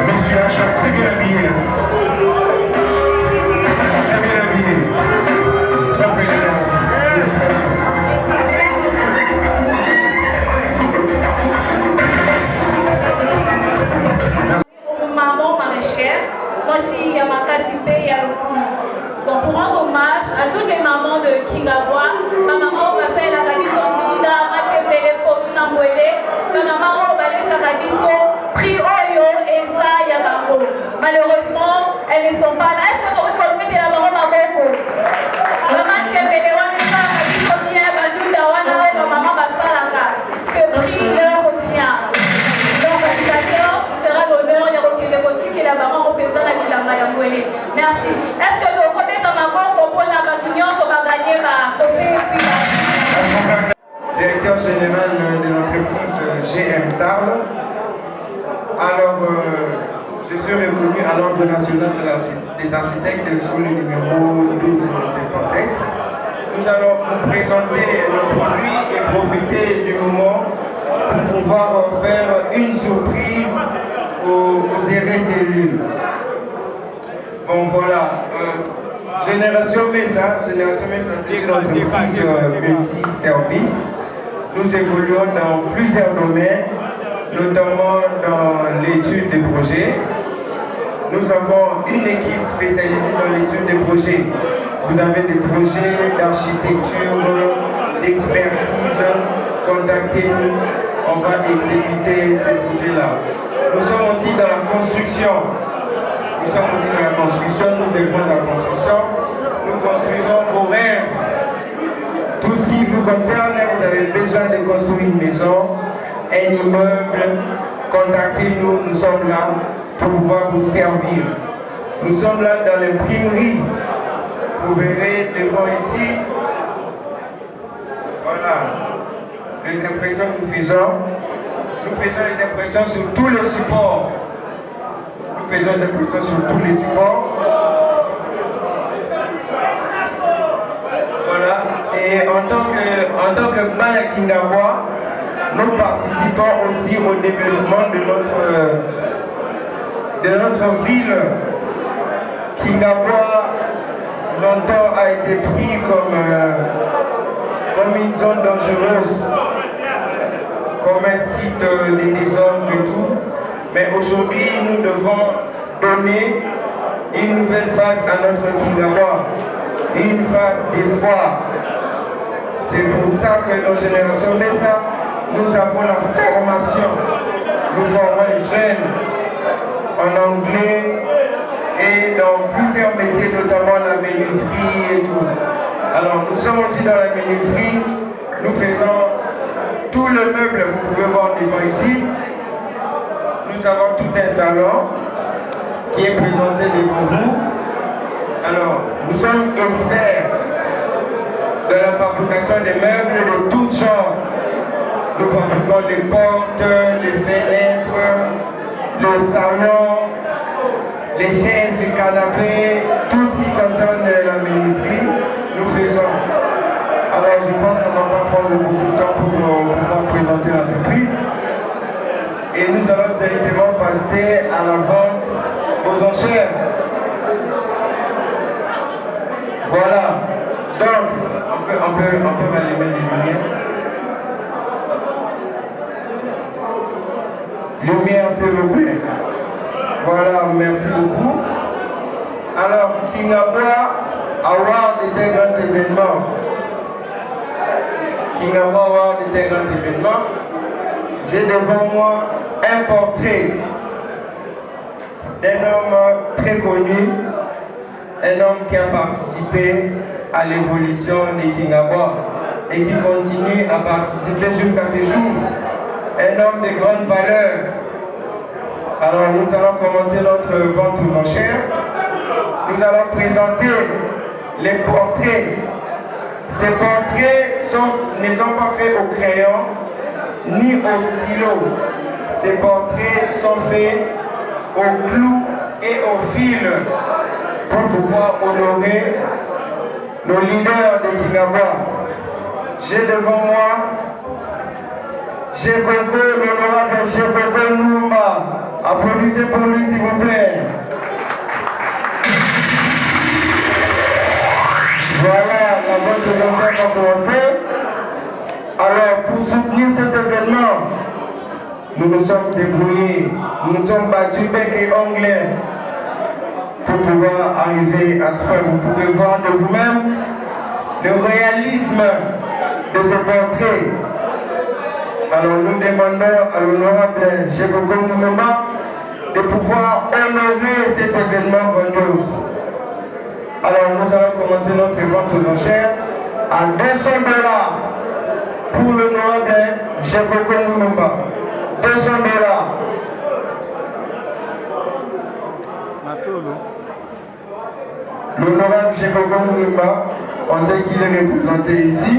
Monsieur H, très bien habillé. Très bien habillé. Trop élégant. Félicitations. Maman maraîchère, moi aussi Yamakasipe Yaloku. Donc pour rendre hommage à toutes les mamans de Kingabwa, ma maman Basay la Kabiso Ndunda, Matebele Potuna Mwele, ma maman Obalé Sakabiso, Pri Oyo et Sa Yabango. Malheureusement, elles ne sont pas là. Est-ce que tu aurais pu mettre la maman Maboko? Maman Tebele Wanesa Kabiso Bien, Bandunda Wana, maman Basalaka. Ce prix leur revient. Donc, l'organisateur fera l'honneur de recueillir et la maman représentant la ville de merci. Est-ce que vous connaissez ta maman pour la bâtiment on va gagner ma trophée? Directeur général de l'entreprise GM Sarl. Alors, je suis reconnu à l'Ordre national des architectes sous le numéro 1277. Nous allons vous présenter nos produits et profiter du moment pour pouvoir faire une surprise aux élus. Bon voilà, Génération Mesa, c'est une entreprise multi-service. Nous évoluons dans plusieurs domaines, notamment dans l'étude des projets. Nous avons une équipe spécialisée dans l'étude des projets. Vous avez des projets d'architecture, d'expertise, contactez-nous, on va exécuter ces projets-là. Nous sommes aussi dans la construction. Nous œuvrons dans la construction. Nous construisons vos rêves. Tout ce qui vous concerne, vous avez besoin de construire une maison, un immeuble, contactez-nous, nous sommes là pour pouvoir vous servir. Nous sommes là dans l'imprimerie. Vous verrez devant ici, voilà, les impressions que nous faisons. Nous faisons les impressions sur tous les supports. Nous faisons les impressions sur tous les supports. Voilà. Et en tant que Bala Kingabwa, nous participons aussi au développement de notre ville. Kingabwa, longtemps, a été pris comme une zone dangereuse, comme un site de désordre et tout. Mais aujourd'hui, nous devons donner une nouvelle face à notre Kingabwa, une face d'espoir. C'est pour ça que dans Génération Mesa, nous avons la formation. Nous formons les jeunes en anglais et dans plusieurs métiers, notamment la menuiserie et tout. Alors nous sommes aussi dans la menuiserie. Nous faisons tout le meuble, vous pouvez voir devant ici. Nous avons tout un salon qui est présenté devant vous. Alors, nous sommes experts de la fabrication des meubles de toutes sortes. Nous fabriquons les portes, les fenêtres, le salon, les chaises, les canapés, tout ce qui concerne la menuiserie, nous faisons. Alors, je pense qu'on ne va pas prendre beaucoup de temps pour pouvoir présenter l'entreprise. Et nous allons directement passer à la vente aux enchères. Voilà. Donc, on peut allumer les lumières. Lumière, s'il vous plaît. Voilà, merci beaucoup. Alors, Kingabwa Award est un grand événement. Kingabwa Award est un grand événement. J'ai devant moi un portrait d'un homme très connu, un homme qui a participé à l'évolution de Kingabwa et qui continue à participer jusqu'à ce jour. Un homme de grande valeur. Alors nous allons commencer notre vente aux enchères. Nous allons présenter les portraits. Ces portraits ne sont pas faits au crayon ni au stylo. Ces portraits sont faits au clou et au fil pour pouvoir honorer nos leaders de Kingabwa. J'ai devant moi Chekoko, l'honorable Chekoko Nouma. Applaudissez pour lui s'il vous plaît. Voilà, la bonne présentation va commencer. Alors, pour soutenir cet événement, nous nous sommes débrouillés, nous nous sommes battus bec et onglet pour pouvoir arriver à ce point. Vous pouvez voir de vous-même le réalisme de ce portrait. Alors nous demandons à l'honorable Chekoko Nouma de pouvoir honorer cet événement grandiose. Alors nous allons commencer notre vente aux enchères à 200 $ pour l'honorable Chekoko Nouma. 200 $. L'honorable Chekoko Nouma, on sait qu'il est représenté ici.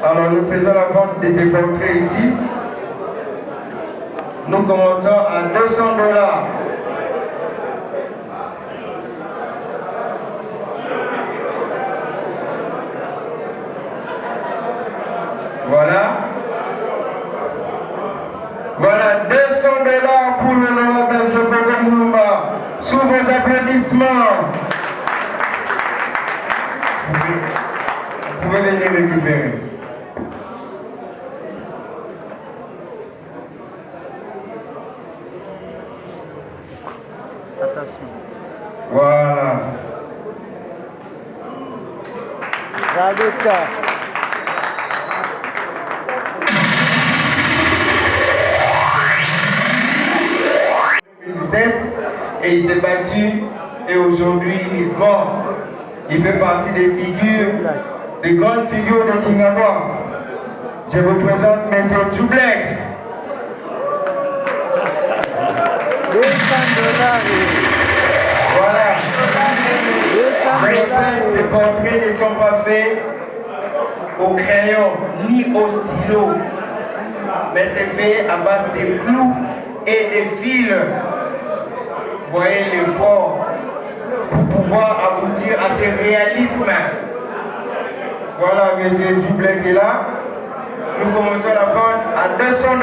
Alors nous faisons la vente de ces portraits ici. Nous commençons à 200 $. Voilà. Voilà 200 $ pour l'honorable Chekoko Nouma. Sous vos applaudissements. Vous pouvez venir récupérer. Attention. Voilà. Zaguka. Et il s'est battu et aujourd'hui il est grand. Il fait partie des figures, des grandes figures de Kingabwa. Je vous présente M. Djoublek. 200 $. Voilà. Je répète, ces portraits ne sont pas faits au crayon ni au stylo, mais c'est fait à base de clous et de fils. Voyez l'effort pour pouvoir aboutir à ce réalisme. Voilà, M. Djoublek est là. Nous commençons la vente à 200 $.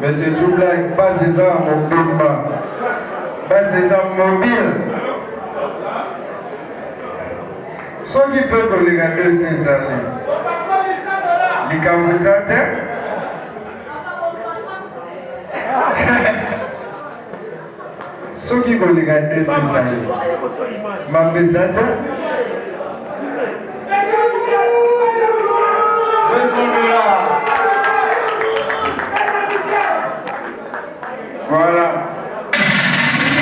Monsieur Djoublek, pas ses armes mobiles. Pas ses armes mobiles. Ce qui peut qu'on les garde ces années. Les cambrioleurs. Ce qui peut les garder ces années. Ma besate. Voilà.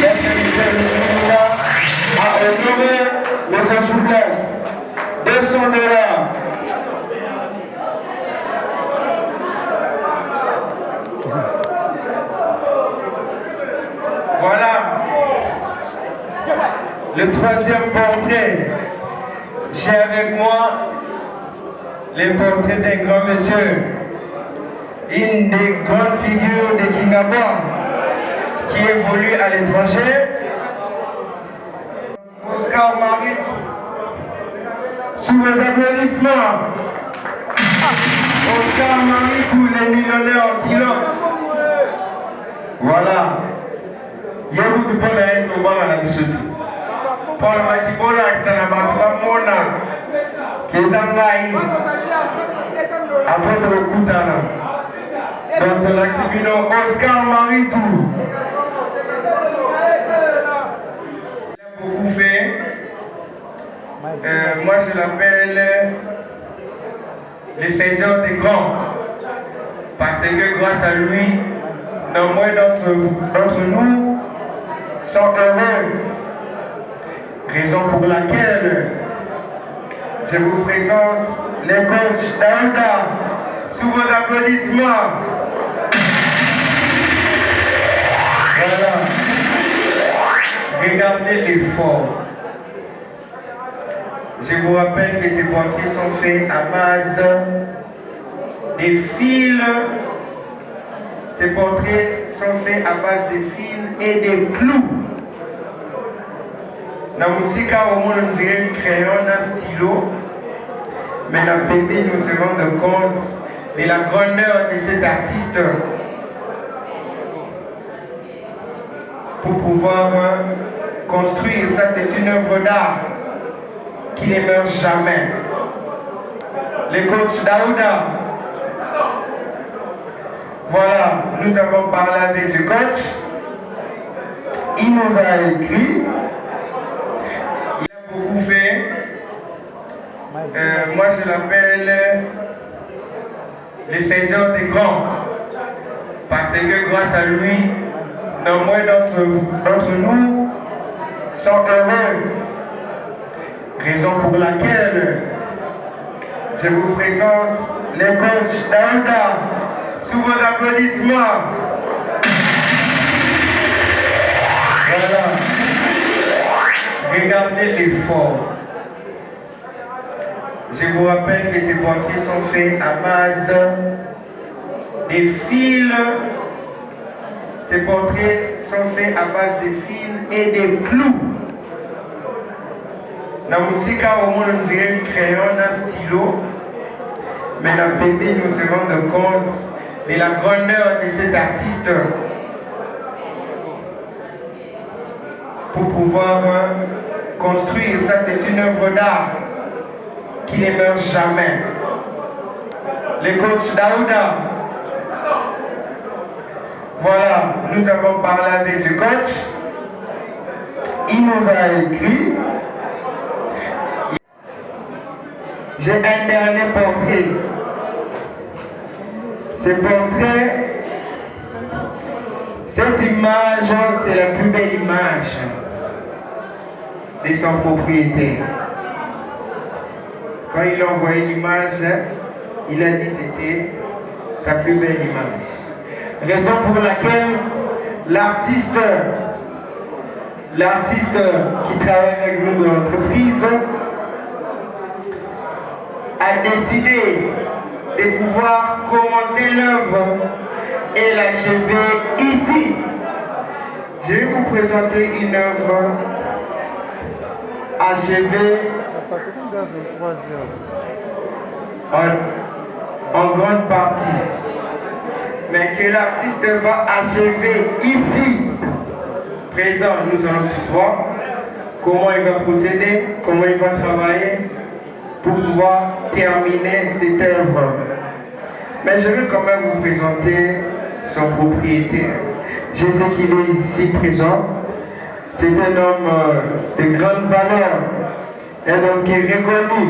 Maître Michel Mouna a honoré le Djoublek. 200 $. Voilà. Le troisième portrait. J'ai avec moi les portraits d'un grand monsieur. Une des grandes figures de Kingabwa qui évolue à l'étranger. Oscar Maritou. Sous vos applaudissements. Oscar Maritou, les millionnaires pilotes. Voilà. Il y a beaucoup de gens qui sont dans la bisoute. Pour la Makibola, qui sont dans Mona, qui sont dans après le coup donc l'activino Oscar Maritou. Il a beaucoup fait. Moi je l'appelle le faiseur des grands. Parce que grâce à lui, nombreux d'entre nous sont heureux. Raison pour laquelle je vous présente les coachs Daouda sous vos applaudissements. Voilà. Regardez l'effort. Je vous rappelle que ces portraits sont faits à base des fils. Ces portraits sont faits à base de fils et de clous. Na musique au moins on dirait crayon, un stylo, mais la pépé nous se rendre compte de la grandeur de cet artiste pour pouvoir construire. Ça, c'est une œuvre d'art qui ne meurt jamais. Le coach Daouda, voilà, nous avons parlé avec le coach. Il nous a écrit. Il a beaucoup fait. Moi, je l'appelle le faiseur des grands. Parce que grâce à lui, nombreux d'entre nous sont heureux. Raison pour laquelle je vous présente le coach Daouda. Sous vos applaudissements. Voilà. Regardez l'effort. Je vous rappelle que ces portraits sont faits à base des fils. Ces portraits sont faits à base de fils et des clous. La musique au moins on dirait crayon, un stylo, mais la pépé nous se rendre compte de la grandeur de cet artiste pour pouvoir construire. Ça, c'est une œuvre d'art qui ne meurt jamais. Le coach Daouda, voilà, nous avons parlé avec le coach. Il nous a écrit. J'ai un dernier portrait. Ce portrait, cette image, c'est la plus belle image de son propriétaire. Quand il a envoyé l'image, il a dit que c'était sa plus belle image. Raison pour laquelle l'artiste qui travaille avec nous dans l'entreprise a décidé de pouvoir commencer l'œuvre et l'achever ici. Je vais vous présenter une œuvre achevée en grande partie, mais que l'artiste va achever ici. Présent, nous allons tous voir comment il va procéder, comment il va travailler pour pouvoir terminer cette œuvre. Mais je veux quand même vous présenter son propriétaire. Je sais qu'il est ici présent. C'est un homme de grande valeur, un homme qui est reconnu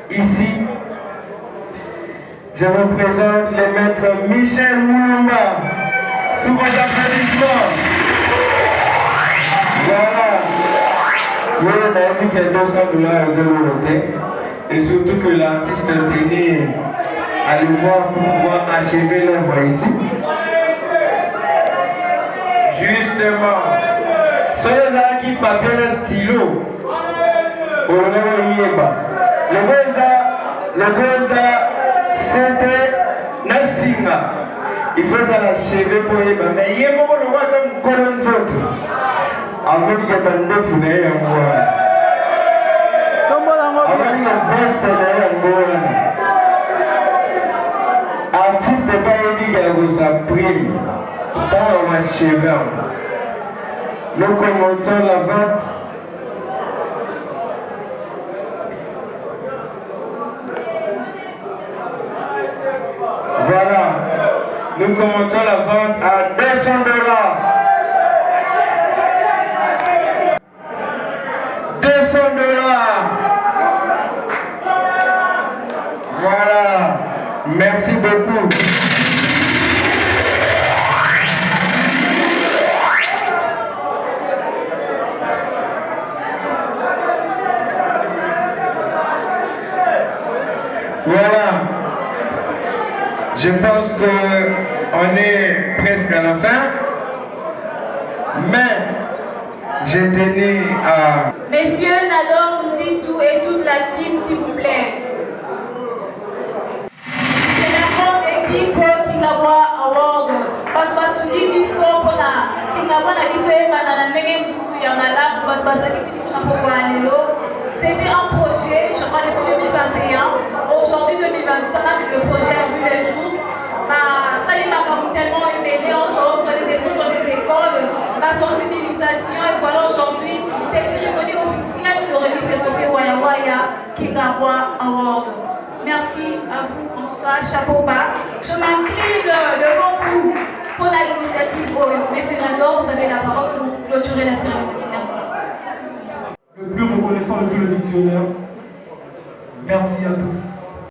ici. Je vous présente le maître Michel Moulumba. Sous vos applaudissements. Voilà. Oui, on a dit qu'il y a 200 $ à 0 volonté. Et surtout que l'artiste tenait à le voir pour pouvoir achever l'œuvre ici. Justement, soyez là qui papier un stylo. On ne pas. Le goza, c'était Nasinga. Il faut l'achever pour y aller. Mais il y a beaucoup de goza qui collent autres. Avant qu'il y ait un neuf, il y a un mois. Artiste n'est pas élu à vous prime pour un cheval. Nous commençons la vente. Voilà. Nous commençons la vente à 200 $. Voilà, merci beaucoup. Voilà, je pense qu'on est presque à la fin, mais je tenais à... Messieurs Nador, Moussitou et toute la team, s'il vous plaît. C'est la C'était un projet, je crois, depuis 2021. Aujourd'hui, 2025, le projet a vu les jours. Ça y m'a tellement émêlé entre les autres des écoles, ma sensibilisation. Et voilà aujourd'hui, cette cérémonie officielle de remise des trophées Waya Waya Kingabwa Award. Merci à vous, en tout cas, chapeau bas. Je m'incline devant vous pour l'initiative Messieurs Nador, vous avez la parole pour clôturer la cérémonie. Merci. Le plus reconnaissant de tout le dictionnaire. Merci à tous.